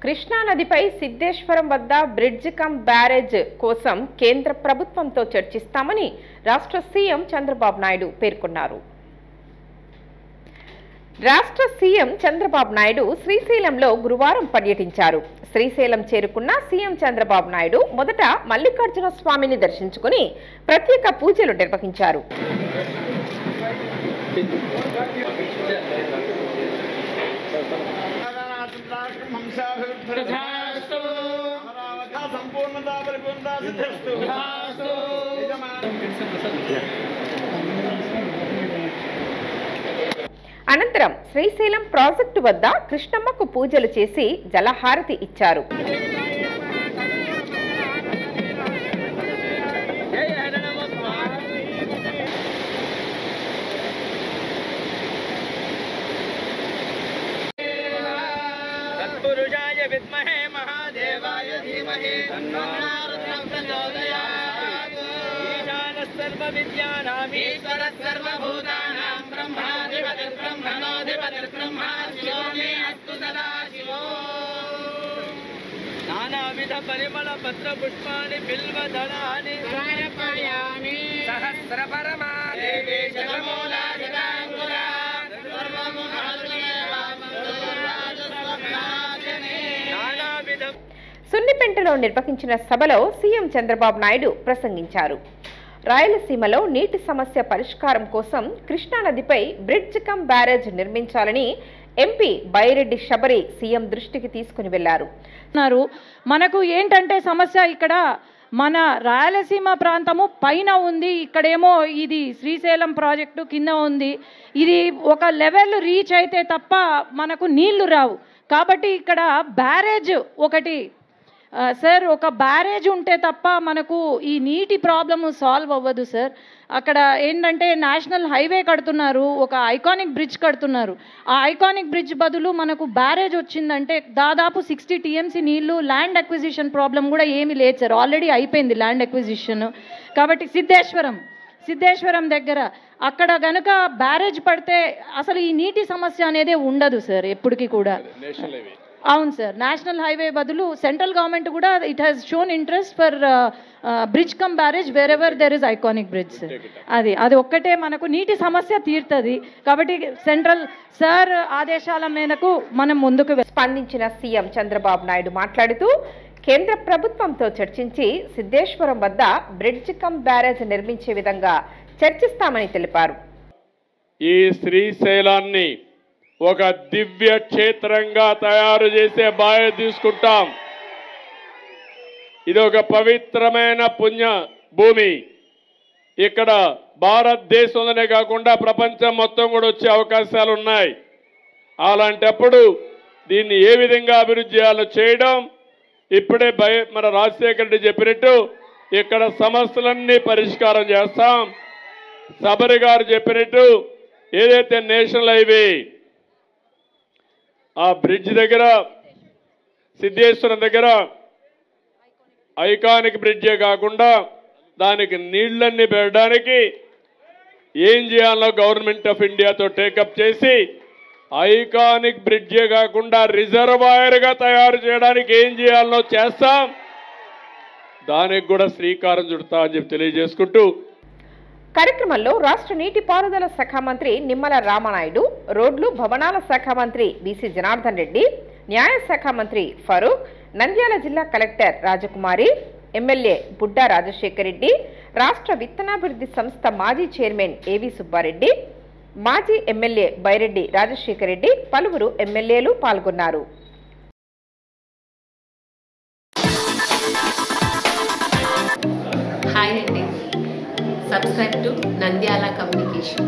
కృష్ణా నదిపై సిద్ధేశ్వరం వద్ద bridge come barrage కోసం కేంద్ర ప్రభుత్వంతో చర్చిస్తామని రాష్ట్ర సీఎం చంద్రబాబు నాయుడు పేర్కొన్నారు. రాష్ట్ర సీఎం చంద్రబాబు నాయుడు శ్రీశైలంలో గురువారం పర్యటించారు. శ్రీశైలం చేరుకున్న సీఎం చంద్రబాబు నాయుడు మొదట మల్లికార్జున స్వామిని దర్శించుకుని ప్రత్యేక పూజలు నిర్వహించారు. అనంతరం శ్రీశైలం ప్రాజెక్టు వద్ద కృష్ణమ్మకు పూజలు చేసి జలహారతి ఇచ్చారు. నానావిధ పరిమళ పత్ర పుష్పాని బిల్వదళాని సమర్పయామి. సహస్రపరమా దేవీ జగమూలా జగాంగులా సున్నిపెంటలో నిర్వహించిన సభలో సీఎం చంద్రబాబు నాయుడు ప్రసంగించారు. రాయలసీమలో నీటి సమస్య పరిష్కారం కోసం కృష్ణానదిపై బ్రిడ్జ్ కమ్ బ్యారేజ్ నిర్మించాలని ఎంపీ బైరెడ్డి శబరి సీఎం దృష్టికి తీసుకుని వెళ్లారు. మనకు ఏంటంటే సమస్య ఇక్కడ మన రాయలసీమ ప్రాంతము పైన ఉంది, ఇక్కడేమో ఇది శ్రీశైలం ప్రాజెక్టు కింద ఉంది. ఇది ఒక లెవెల్ రీచ్ అయితే తప్ప మనకు నీళ్లు రావు. కాబట్టి ఇక్కడ బ్యారేజ్ ఒకటి సార్, ఒక బ్యారేజ్ ఉంటే తప్ప మనకు ఈ నీటి ప్రాబ్లము సాల్వ్ అవ్వదు సార్. అక్కడ ఏంటంటే నేషనల్ హైవే కడుతున్నారు, ఒక ఐకానిక్ బ్రిడ్జ్ కడుతున్నారు. ఆ ఐకానిక్ బ్రిడ్జ్ బదులు మనకు బ్యారేజ్ వచ్చిందంటే దాదాపు 60 TMC నీళ్లు, ల్యాండ్ అక్విజిషన్ ప్రాబ్లం కూడా ఏమీ లేదు సార్, ఆల్రెడీ అయిపోయింది ల్యాండ్ అక్విజిషన్. కాబట్టి సిద్ధేశ్వరం దగ్గర అక్కడ గనుక బ్యారేజ్ పడితే అసలు ఈ నీటి సమస్య అనేది ఉండదు సార్ ఎప్పటికీ కూడా. అవును సార్, నేషనల్ హైవే బదులు సెంట్రల్ గవర్నమెంట్ కూడా it has shown interest for bridge come barrage wear ever there is iconic bridge. అది ఒక్కటే మనకు నీటి సమస్య తీరుతుంది. కాబట్టి సెంట్రల్ సార్ ఆదేశాల మేరకు మనం ముందుకు స్పందించిన సీఎం చంద్రబాబు నాయుడు మాట్లాడుతూ కేంద్ర ప్రభుత్వంతో చర్చించి సిద్ధేశ్వరం వద్ద బ్రిడ్జ్ కమ్ బ్యారేజ్ నిర్మించే విధంగా చర్చిస్తామని తెలిపారు. ఈ శ్రీశైలాన్ని ఒక దివ్య క్షేత్రంగా తయారు చేసే బాధ్యత తీసుకుంటాం. ఇది ఒక పవిత్రమైన పుణ్య భూమి. ఇక్కడ భారతదేశంలోనే కాకుండా ప్రపంచం మొత్తం కూడా వచ్చే అవకాశాలు ఉన్నాయి. అలాంటప్పుడు దీన్ని ఏ విధంగా అభివృద్ధి చేయాలో చేయడం, ఇప్పుడే మన రాజశేఖర రెడ్డి చెప్పినట్టు ఇక్కడ సమస్యలన్నీ పరిష్కారం చేస్తాం. శబరి గారు చెప్పినట్టు ఏదైతే నేషనల్ హైవే ఆ బ్రిడ్జ్ దగ్గర సిద్ధేశ్వరం దగ్గర ఐకానిక్ బ్రిడ్జే కాకుండా దానికి నీళ్లన్నీ పెట్టడానికి ఏం చేయాలో గవర్నమెంట్ ఆఫ్ ఇండియాతో టేకప్ చేసి ఐకానిక్ బ్రిడ్జే కాకుండా రిజర్వాయర్గా తయారు చేయడానికి ఏం చేయాలో చేస్తాం. దానికి కూడా శ్రీకారం చుడతా అని చెప్పి తెలియజేసుకుంటూ కార్యక్రమంలో రాష్ట్ర నీటిపారుదల శాఖ మంత్రి నిమ్మల రామనాయుడు, రోడ్లు భవనాల శాఖ మంత్రి బీసీ జనార్దన్ రెడ్డి, న్యాయశాఖ మంత్రి ఫరూక్, నంద్యాల జిల్లా కలెక్టర్ రాజకుమారి, ఎమ్మెల్యే బుడ్డా రాజశేఖర్ రెడ్డి, రాష్ట్ర విత్తనాభివృద్ధి సంస్థ మాజీ చైర్మన్ ఏవి సుబ్బారెడ్డి, మాజీ ఎమ్మెల్యే బైరెడ్డి రాజశేఖర్ రెడ్డి, పలువురు ఎమ్మెల్యేలు పాల్గొన్నారు. Subscribe to Nandyala Communication.